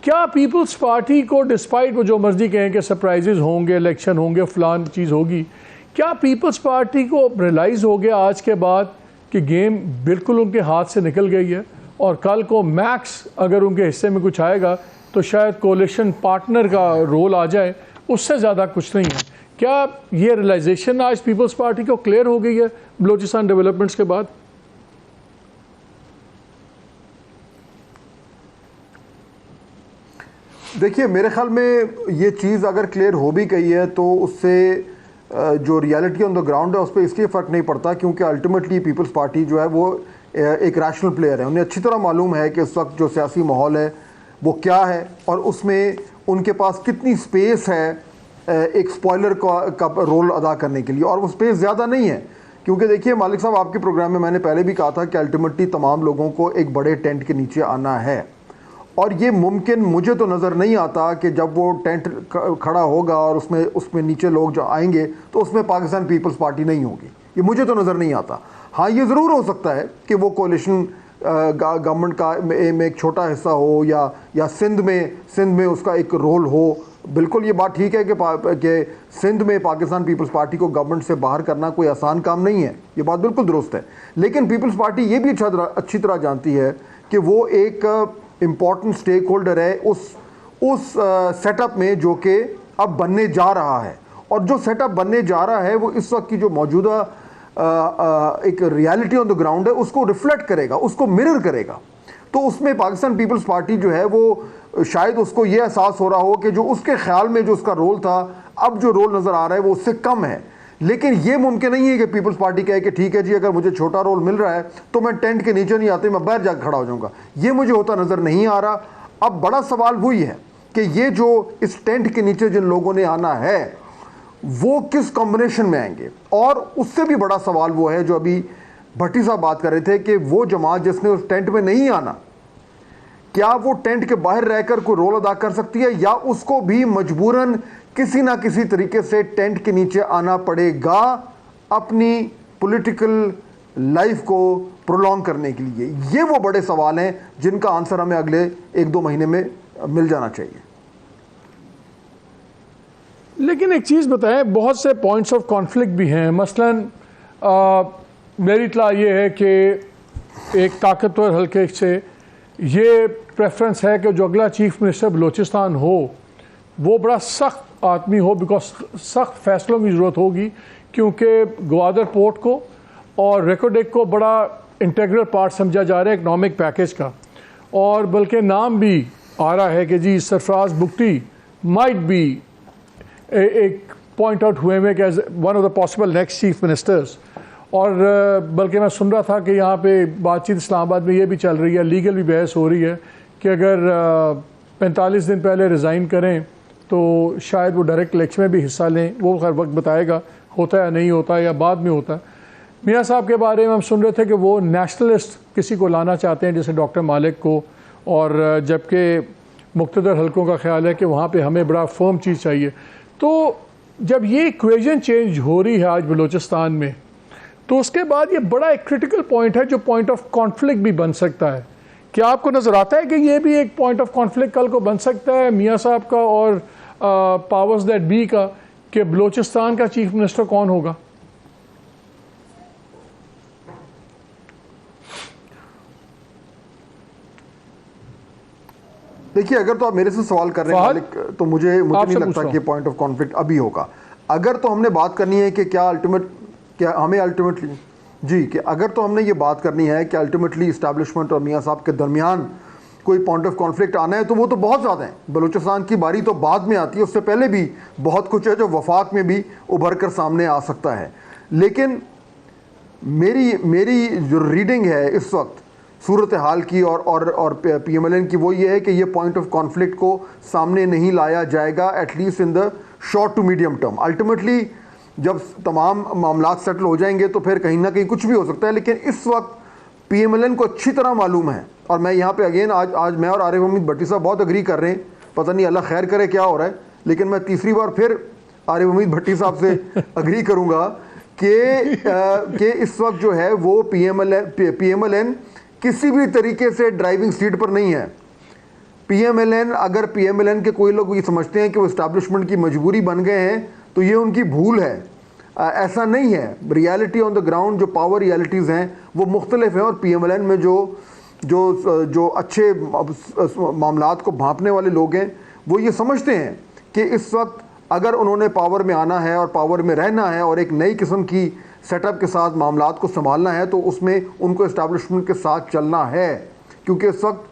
क्या पीपल्स पार्टी को, डिस्पाइट वो जो मर्जी कहें कि सरप्राइजेज होंगे, इलेक्शन होंगे, फलान चीज़ होगी, क्या पीपल्स पार्टी को रियलाइज़ हो गया आज के बाद कि गेम बिल्कुल उनके हाथ से निकल गई है और कल को मैक्स अगर उनके हिस्से में कुछ आएगा तो शायद कोalition पार्टनर का रोल आ जाए, उससे ज़्यादा कुछ नहीं है? क्या ये रियलाइजेशन आज पीपल्स पार्टी को क्लियर हो गई है बलूचिस्तान डेवलपमेंट्स के बाद? देखिए, मेरे ख्याल में ये चीज़ अगर क्लियर हो भी गई है तो उससे जो रियलिटी ऑन द ग्राउंड है उस पर इसलिए फ़र्क नहीं पड़ता क्योंकि अल्टीमेटली पीपल्स पार्टी जो है वो एक रैशनल प्लेयर है। उन्हें अच्छी तरह मालूम है कि इस वक्त जो सियासी माहौल है वो क्या है और उसमें उनके पास कितनी स्पेस है एक स्पॉइलर का रोल अदा करने के लिए, और वो स्पेस ज़्यादा नहीं है। क्योंकि देखिए मालिक साहब, आपके प्रोग्राम में मैंने पहले भी कहा था कि अल्टीमेटली तमाम लोगों को एक बड़े टेंट के नीचे आना है, और ये मुमकिन मुझे तो नज़र नहीं आता कि जब वो टेंट खड़ा होगा और उसमें नीचे लोग जो आएंगे तो उसमें पाकिस्तान पीपल्स पार्टी नहीं होगी। ये मुझे तो नज़र नहीं आता। हाँ, ये ज़रूर हो सकता है कि वो कोalition गवर्नमेंट का में एक छोटा हिस्सा हो या सिंध में उसका एक रोल हो। बिल्कुल ये बात ठीक है कि सिंध में पाकिस्तान पीपल्स पार्टी को गवर्नमेंट से बाहर करना कोई आसान काम नहीं है, ये बात बिल्कुल दुरुस्त है। लेकिन पीपल्स पार्टी ये भी अच्छी तरह जानती है कि वो एक इम्पॉर्टेंट स्टेक होल्डर है उस सेटअप में जो कि अब बनने जा रहा है, और जो सेटअप बनने जा रहा है वो इस वक्त की जो मौजूदा एक रियलिटी ऑन द ग्राउंड है उसको रिफ्लेक्ट करेगा, उसको मिरर करेगा। तो उसमें पाकिस्तान पीपल्स पार्टी जो है वो शायद उसको ये एहसास हो रहा हो कि जो उसके ख्याल में जो उसका रोल था, अब जो रोल नज़र आ रहा है वो उससे कम है। लेकिन ये मुमकिन नहीं है कि पीपल्स पार्टी कहे कि ठीक है जी, अगर मुझे छोटा रोल मिल रहा है तो मैं टेंट के नीचे नहीं आती, मैं बाहर जाकर खड़ा हो जाऊंगा। ये मुझे होता नज़र नहीं आ रहा। अब बड़ा सवाल वही है कि ये जो इस टेंट के नीचे जिन लोगों ने आना है वो किस कॉम्बिनेशन में आएंगे, और उससे भी बड़ा सवाल वो है जो अभी भट्टी साहब बात कर रहे थे कि वो जमात जिसने उस टेंट में नहीं आना, क्या वो टेंट के बाहर रहकर कोई रोल अदा कर सकती है, या उसको भी मजबूरन किसी ना किसी तरीके से टेंट के नीचे आना पड़ेगा अपनी पॉलिटिकल लाइफ को प्रोलॉन्ग करने के लिए? ये वो बड़े सवाल हैं जिनका आंसर हमें अगले 1-2 महीने में मिल जाना चाहिए। लेकिन एक चीज़ बताएं, बहुत से पॉइंट्स ऑफ कॉन्फ्लिक्ट भी हैं। मसलन मेरी इत्तला ये है कि एक ताकतवर हल्के से ये प्रेफरेंस है कि जो अगला चीफ मिनिस्टर बलूचिस्तान हो वो बड़ा सख्त आदमी हो, बिकॉज सख्त फैसलों की ज़रूरत होगी, क्योंकि ग्वादर पोर्ट को और रेकोडेक को बड़ा इंटीग्रल पार्ट समझा जा रहा है इकनॉमिक पैकेज का, और बल्कि नाम भी आ रहा है कि जी सरफराज बुगटी माइट बी एक पॉइंट आउट हुए में as one of the possible next chief ministers. और बल्कि मैं सुन रहा था कि यहाँ पे बातचीत इस्लामाबाद में ये भी चल रही है, लीगल भी बहस हो रही है कि अगर 45 दिन पहले रिज़ाइन करें तो शायद वो डायरेक्ट इलेक्शन में भी हिस्सा लें। वो हर वक्त बताएगा होता है या नहीं होता है या बाद में होता है। मियाँ साहब के बारे में हम सुन रहे थे कि वो नेशनलिस्ट किसी को लाना चाहते हैं जैसे डॉक्टर मालिक को, और जबकि मुख्तदर हलकों का ख्याल है कि वहाँ पे हमें बड़ा फर्म चीज़ चाहिए। तो जब ये इक्वेशन चेंज हो रही है आज बलूचिस्तान में, तो उसके बाद ये बड़ा एक क्रिटिकल पॉइंट है जो पॉइंट ऑफ कॉन्फ्लिक्ट भी बन सकता है। क्या आपको नज़र आता है कि ये भी एक पॉइंट ऑफ कॉन्फ्लिक्ट कल को बन सकता है मियाँ साहब का और पावर्स दैट बी का, कि बलूचिस्तान का चीफ मिनिस्टर कौन होगा? देखिए, अगर तो आप मेरे से सवाल कर रहे हैं मालिक, तो मुझे नहीं लगता कि पॉइंट ऑफ कॉन्फ्लिक्ट अभी होगा। अगर तो हमने बात करनी है कि क्या हमें अल्टीमेटली जी कि अगर तो हमने ये बात करनी है कि अल्टीमेटली इस्टेब्लिशमेंट और मियाँ साहब के दरमियान कोई पॉइंट ऑफ कॉन्फ्लिक्ट आना है, तो वो तो बहुत ज़्यादा है। बलूचिस्तान की बारी तो बाद में आती है, उससे पहले भी बहुत कुछ है जो वफाक में भी उभर कर सामने आ सकता है। लेकिन मेरी जो रीडिंग है इस वक्त सूरत हाल की और PMLN की, वो ये है कि ये पॉइंट ऑफ कॉन्फ्लिक्ट को सामने नहीं लाया जाएगा, at least in the short to medium term. Ultimately जब तमाम मामला सेटल हो जाएंगे तो फिर कहीं ना कहीं कुछ भी हो सकता है। लेकिन इस वक्त PMLN को अच्छी तरह मालूम है और मैं यहाँ पे अगेन आज मैं और आरिफ हमीद भट्टी साहब बहुत अग्री कर रहे हैं, पता नहीं अल्लाह खैर करे क्या हो रहा है, लेकिन मैं तीसरी बार फिर आरिफ हमीद भट्टी साहब से अग्री करूँगा कि इस वक्त जो है वो PMLN किसी भी तरीके से ड्राइविंग सीट पर नहीं है। अगर PMLN के कोई लोग ये समझते हैं कि वो इस्टेब्लिशमेंट की मजबूरी बन गए हैं तो ये उनकी भूल है। ऐसा नहीं है। रियलिटी ऑन द ग्राउंड, जो पावर रियलिटीज़ हैं वो मुख्तलिफ हैं, और PMLN में जो अच्छे मामलात को भांपने वाले लोग हैं वो ये समझते हैं कि इस वक्त अगर उन्होंने पावर में आना है और पावर में रहना है और एक नई किस्म की सेटअप के साथ मामलात को संभालना है तो उसमें उनको इस्टेब्लिशमेंट के साथ चलना है। क्योंकि इस वक्त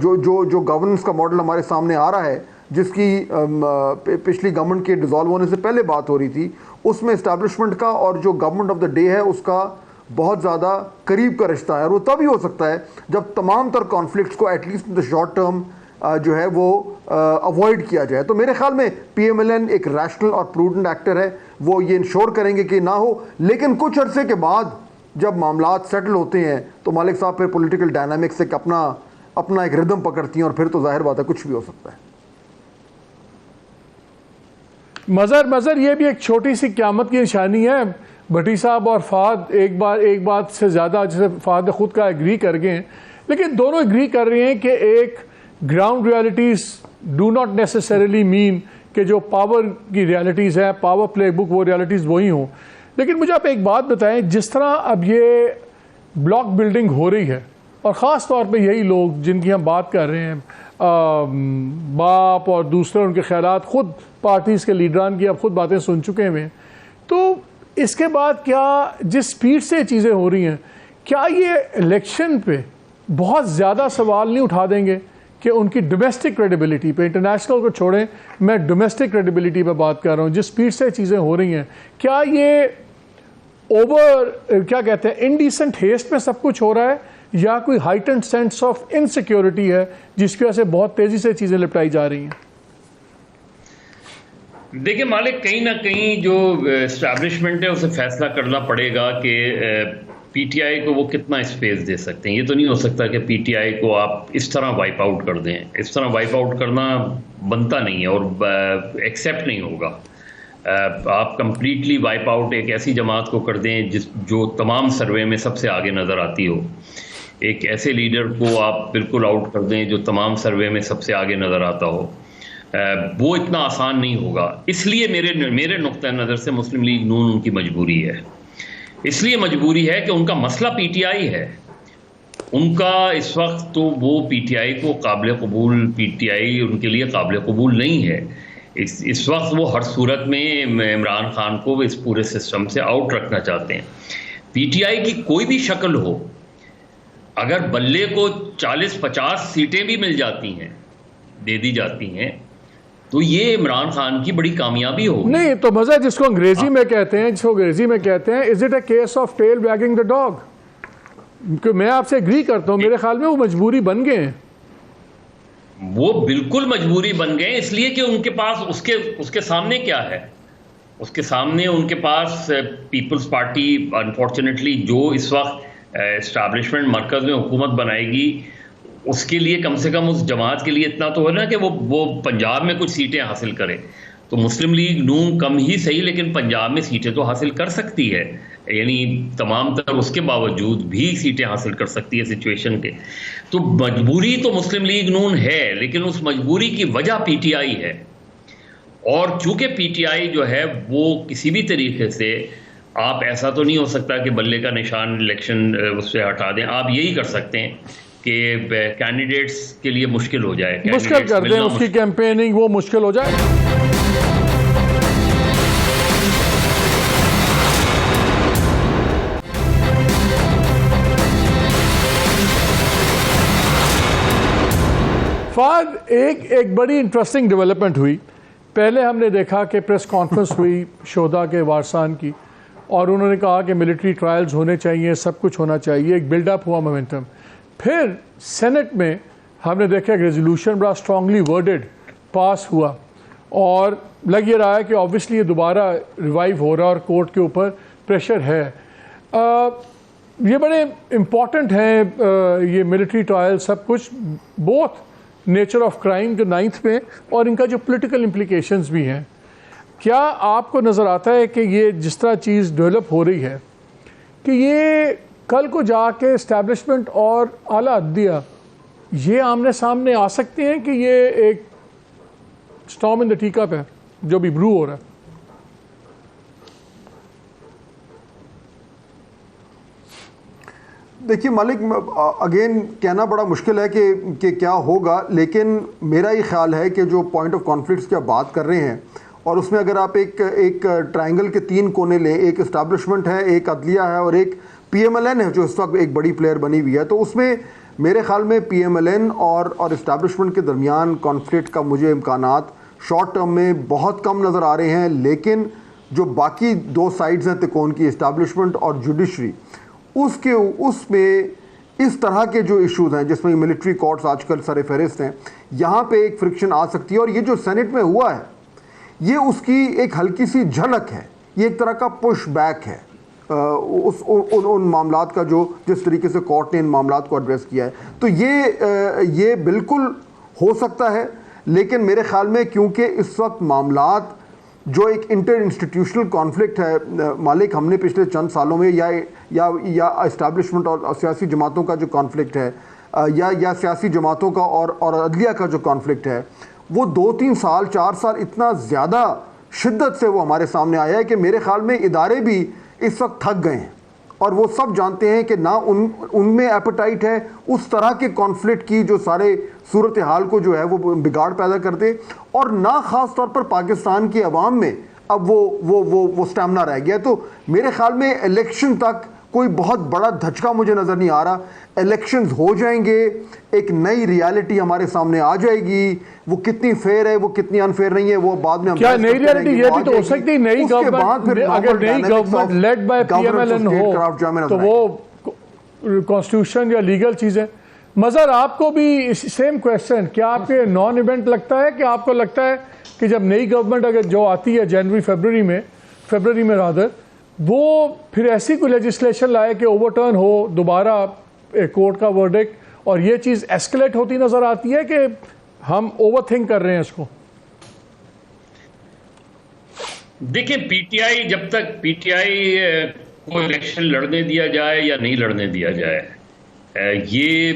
जो गवर्नेंस का मॉडल हमारे सामने आ रहा है, जिसकी पिछली गवर्नमेंट के डिसॉल्व होने से पहले बात हो रही थी, उसमें इस्टेब्लिशमेंट का और जो गवर्नमेंट ऑफ द डे है उसका बहुत ज़्यादा करीब का रिश्ता है। और वो तभी हो सकता है जब तमाम तर कॉन्फ्लिक्ट्स को at least in the short term जो है वो अवॉइड किया जाए। तो मेरे ख्याल में PMLN एक रैशनल और प्रूडेंट एक्टर है, वो ये इंश्योर करेंगे कि ना हो। लेकिन कुछ अरसे के बाद जब मामलात सेटल होते हैं तो मालिक साहब फिर पॉलिटिकल डायनामिक्स से अपना एक रिदम पकड़ती हैं और फिर तो जाहिर बात है कुछ भी हो सकता है। मज़र ये भी एक छोटी सी क़यामत की निशानी है। भट्टी साहब और फ़ाद एक बात से ज़्यादा, जैसे फ़ाद ने खुद का एग्री कर गए हैं, लेकिन दोनों एग्री कर रहे हैं कि एक ground realities do not necessarily mean कि जो पावर की रियलिटीज़ हैं, पावर प्ले बुक, वो रियलिटीज़ वही हों। लेकिन मुझे आप एक बात बताएं, जिस तरह अब ये ब्लॉक बिल्डिंग हो रही है और ख़ास तौर पे यही लोग जिनकी हम बात कर रहे हैं, बाप और दूसरे उनके ख्यालात, ख़ुद पार्टीज़ के लीडरान की अब ख़ुद बातें सुन चुके हैं, तो इसके बाद क्या जिस स्पीड से चीज़ें हो रही हैं, क्या ये इलेक्शन पे बहुत ज़्यादा सवाल नहीं उठा देंगे कि उनकी डोमेस्टिक क्रेडिबिलिटी पे, इंटरनेशनल को छोड़ें, मैं डोमेस्टिक क्रेडिबिलिटी पे बात कर रहा हूँ, जिस स्पीड से चीज़ें हो रही हैं, क्या ये क्या कहते हैं, इनडिसेंट हेस्ट में सब कुछ हो रहा है, या कोई हाइटेंड सेंस ऑफ इनसिक्योरिटी है जिसकी वजह से बहुत तेज़ी से चीज़ें निपटाई जा रही हैं? देखिए मालिक, कहीं ना कहीं जो एस्टैब्लिशमेंट है उसे फैसला करना पड़ेगा कि PTI को वो कितना स्पेस दे सकते हैं। ये तो नहीं हो सकता कि PTI को आप इस तरह वाइप आउट कर दें। इस तरह वाइप आउट करना बनता नहीं है और एक्सेप्ट नहीं होगा। आप कंप्लीटली वाइप आउट एक ऐसी जमात को कर दें जो तमाम सर्वे में सबसे आगे नज़र आती हो। एक ऐसे लीडर को आप बिल्कुल आउट कर दें जो तमाम सर्वे में सबसे आगे नज़र आता हो। वो इतना आसान नहीं होगा। इसलिए मेरे नुक्ता नज़र से मुस्लिम लीग नून उनकी मजबूरी है। इसलिए मजबूरी है कि उनका मसला PTI है। उनका इस वक्त तो वो PTI को काबिल कबूल, PTI उनके लिए काबिल कबूल नहीं है। इस वक्त वो हर सूरत में इमरान खान को इस पूरे सिस्टम से आउट रखना चाहते हैं। PTI की कोई भी शक्ल हो, अगर बल्ले को 40-50 सीटें भी मिल जाती हैं, दे दी जाती हैं, तो ये इमरान खान की बड़ी कामयाबी होगी। नहीं तो मजा जिसको अंग्रेजी में कहते हैं is it a case of tail wagging the dog. मैं आपसे एग्री करता हूँ, मेरे ख्याल में वो मजबूरी बन गए हैं। वो बिल्कुल मजबूरी बन गए, इसलिए कि उनके पास उसके सामने क्या है? उसके सामने उनके पास पीपल्स पार्टी, अनफॉर्चुनेटली जो इस वक्त एस्टैब्लिशमेंट मरकज में हुकूमत बनाएगी, उसके लिए कम से कम उस जमात के लिए इतना तो है ना कि वो पंजाब में कुछ सीटें हासिल करे। तो मुस्लिम लीग नून कम ही सही लेकिन पंजाब में सीटें तो हासिल कर सकती है, यानी तमाम तर उसके बावजूद भी सीटें हासिल कर सकती है सिचुएशन के। तो मजबूरी तो मुस्लिम लीग नून है, लेकिन उस मजबूरी की वजह PTI है। और चूंकि PTI जो है वो किसी भी तरीके से, आप ऐसा तो नहीं हो सकता कि बल्ले का निशान इलेक्शन उससे हटा दें। आप यही कर सकते हैं कि कैंडिडेट्स के लिए मुश्किल हो जाए, मुश्किल कर दें उसकी कैंपेनिंग, वो मुश्किल हो जाए। फाद एक बड़ी इंटरेस्टिंग डेवलपमेंट हुई। पहले हमने देखा कि प्रेस कॉन्फ्रेंस हुई शोधा के वारसान की, और उन्होंने कहा कि मिलिट्री ट्रायल्स होने चाहिए, सब कुछ होना चाहिए, एक बिल्डअप हुआ मोमेंटम। फिर सेनेट में हमने देखा कि रेजोल्यूशन बड़ा स्ट्रांगली वर्डेड पास हुआ, और लग ये रहा है कि ऑब्वियसली ये दोबारा रिवाइव हो रहा है और कोर्ट के ऊपर प्रेशर है। ये बड़े इम्पॉर्टेंट हैं ये मिलिट्री ट्रायल सब कुछ, बोथ नेचर ऑफ क्राइम के 9th में और इनका जो पॉलिटिकल इम्प्लीकेशंस भी हैं। क्या आपको नज़र आता है कि ये जिस तरह चीज़ डेवलप हो रही है कि ये कल को जाके इस्टेब्लिशमेंट और आला अदलिया ये आमने सामने आ सकते हैं कि ये एक storm in the tea cup है जो भी ब्रू हो रहा है? देखिए मालिक, अगेन कहना बड़ा मुश्किल है कि क्या होगा, लेकिन मेरा ये ख्याल है कि जो पॉइंट ऑफ कॉन्फ्लिक्ट्स की आप बात कर रहे हैं और उसमें अगर आप एक ट्रायंगल के 3 कोने लें, एक इस्टेब्लिशमेंट है, एक अदलिया है और एक PMLN है जो इस वक्त एक बड़ी प्लेयर बनी हुई है, तो उसमें मेरे ख्याल में PMLN और इस्टेब्लिशमेंट के दरमियान कॉन्फ्लिक्ट का मुझे इम्कानात शॉर्ट टर्म में बहुत कम नज़र आ रहे हैं। लेकिन जो बाकी 2 साइड्स हैं तिकोन की, इस्टेब्लिशमेंट और जुडिशरी, उसमें इस तरह के जो इश्यूज़ हैं जिसमें मिलिट्री कोर्ट्स आजकल सर फहरिस्त हैं, यहाँ पे एक फ्रिक्शन आ सकती है। और ये जो सेनेट में हुआ है ये उसकी एक हल्की सी झलक है, ये एक तरह का पुश बैक है उन मामलात का जो जिस तरीके से कोर्ट ने इन मामलात को एड्रेस किया है। तो ये बिल्कुल हो सकता है, लेकिन मेरे ख्याल में क्योंकि इस वक्त मामलात जो एक इंटर इंस्टीट्यूशनल कॉन्फ्लिक्ट है मालिक, हमने पिछले चंद सालों में या इस्टेब्लिशमेंट और सियासी जमातों का जो कॉन्फ्लिक्ट है या सियासी जमातों का और अदलिया का जो कॉन्फ्लिक्ट है, वो 2-3 साल 4 साल इतना ज़्यादा शिद्दत से वो हमारे सामने आया है कि मेरे ख्याल में इदारे भी इस वक्त थक गए हैं और वो सब जानते हैं कि ना उनमें एपेटाइट है उस तरह के कॉन्फ्लिक्ट की जो सारे सूरत हाल को जो है वो बिगाड़ पैदा कर दे, और ना ख़ास तौर पर पाकिस्तान की आवाम में अब वो स्टैमिना रह गया। तो मेरे ख्याल में इलेक्शन तक कोई बहुत बड़ा धचका मुझे नज़र नहीं आ रहा। इलेक्शंस हो जाएंगे, एक नई रियलिटी हमारे सामने आ जाएगी, वो कितनी फेयर है वो कितनी अनफेयर नहीं है वो बाद में हम क्या नई रियलिटी ये भी तो हो सकती है। नई गवर्नमेंट, अगर नई गवर्नमेंट लेड बाय PMLN हो तो वो कॉन्स्टिट्यूशन या लीगल चीज़ें। मज़र, आपको भी सेम क्वेश्चन, क्या आपके नॉन इवेंट लगता है कि आपको लगता है कि जब नई गवर्नमेंट अगर जो आती है फरवरी में रादर, वो फिर ऐसी कोई लेजिस्लेशन लाए कि ओवरटर्न हो दोबारा कोर्ट का वर्डिक्ट और ये चीज़ एस्केलेट होती नज़र आती है कि हम ओवरथिंक कर रहे हैं इसको? देखिए, पीटीआई जब तक को इलेक्शन लड़ने दिया जाए या नहीं लड़ने दिया जाए, ये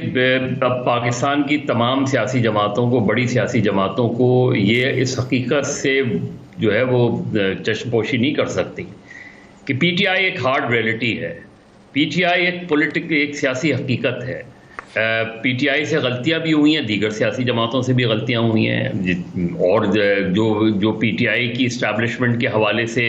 अब पाकिस्तान की तमाम सियासी जमातों को, बड़ी सियासी जमातों को ये इस हकीकत से जो है वो चश्मपोशी नहीं कर सकती कि पीटीआई एक हार्ड रियलिटी है, पीटीआई एक सियासी हकीकत है। पीटीआई से गलतियां भी हुई हैं, दीगर सियासी जमातों से भी गलतियां हुई हैं, और जो पीटीआई की इस्टेब्लिशमेंट के हवाले से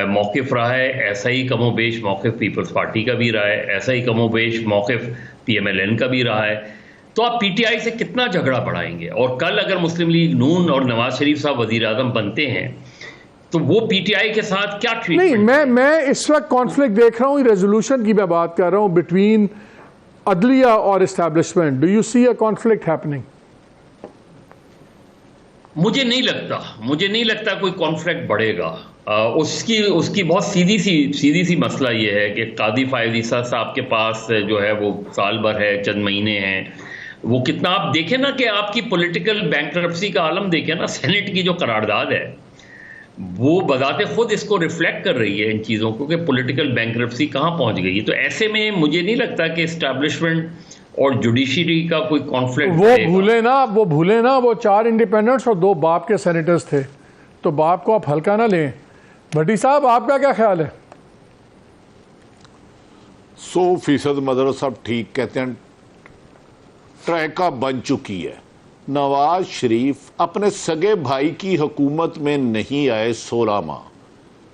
मौक़िफ़ रहा है, ऐसा ही कमोबेश मौक़िफ़ पीपल्स पार्टी का भी रहा है, ऐसा ही कमोबेश मौक़िफ़ PMLN का भी रहा है। तो आप पीटीआई से कितना झगड़ा बढ़ाएंगे? और कल अगर मुस्लिम लीग नून और नवाज शरीफ साहब वज़ीर आज़म बनते हैं तो वो पीटीआई के साथ क्या ट्रीटमेंट? नहीं, मैं इस वक्त कॉन्फ्लिक्ट देख रहा हूँ, रेजोल्यूशन की मैं बात कर रहा हूँ बिटवीन अदलिया और establishment. Do you see a conflict happening? मुझे नहीं लगता कोई कॉन्फ्लिक्ट बढ़ेगा। उसकी बहुत सीधी सी मसला ये है कि कादी फायद ईसा साहब के पास जो है वो साल भर है, चंद महीने हैं। वो कितना आप देखें ना कि आपकी पॉलिटिकल बैंकरप्सी का आलम देखें ना, सेनेट की जो करारदाद है वो बजाते खुद इसको रिफ्लेक्ट कर रही है इन चीज़ों को कि पॉलिटिकल बैंकरप्सी कहाँ पहुँच गई है। तो ऐसे में मुझे नहीं लगता कि इस्टेब्लिशमेंट और जुडिशरी का कोई कॉन्फ्लिक्ट वो भूले ना वो 4 इंडिपेंडेंट्स और 2 बाप के सेनेटर्स थे, तो बाप को आप हल्का ना लें। भट्टी साहब, आपका क्या ख्याल है? 100% मदर साहब ठीक कहते हैं, ट्रैका बन चुकी है। नवाज शरीफ अपने सगे भाई की हुकूमत में नहीं आए 16 माह,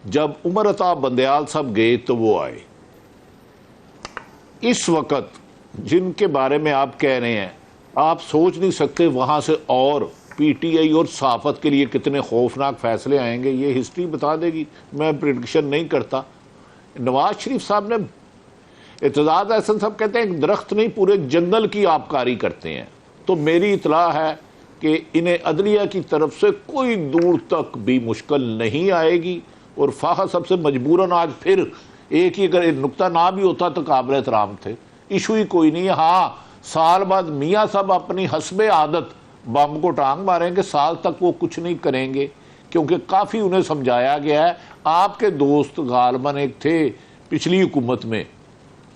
जब उमर अता बंदयाल साहब गए तो वो आए। इस वक्त जिनके बारे में आप कह रहे हैं, आप सोच नहीं सकते वहां से और पीटीआई और सहाफत के लिए कितने खौफनाक फैसले आएंगे, ये हिस्ट्री बता देगी। मैं प्रेडिक्शन नहीं करता। नवाज शरीफ साहब ने, इत्तेजाद अहसन साहब कहते हैं एक दरख्त नहीं पूरे जंगल की आबकारी करते हैं। तो मेरी इतला है कि इन्हें अदलिया की तरफ से कोई दूर तक भी मुश्किल नहीं आएगी और फाहा सबसे मजबूरन आज फिर एक ही अगर नुक्ता ना भी होता तो काबिल एहतराम थे, इशू ही कोई नहीं है। हाँ, साल बाद मियाँ साहब अपनी हस्बे आदत बम को टांग मारेंगे, साल तक वो कुछ नहीं करेंगे क्योंकि काफ़ी उन्हें समझाया गया है। आपके दोस्त गालबन एक थे पिछली हुकूमत में,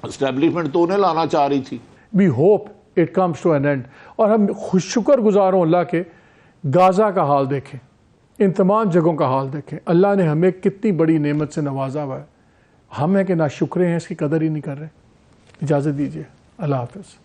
एस्टेब्लिशमेंट तो उन्हें लाना चाह रही थी। We hope it comes to an end. और हम शुक्र गुजार हों अल्लाह के, गाज़ा का हाल देखें, इन तमाम जगहों का हाल देखें। अल्लाह ने हमें कितनी बड़ी नेमत से नवाजा हुआ है, हम हैं कि ना शुक्र हैं, इसकी कदर ही नहीं कर रहे। इजाज़त दीजिए, अल्लाह हाफ़िज़।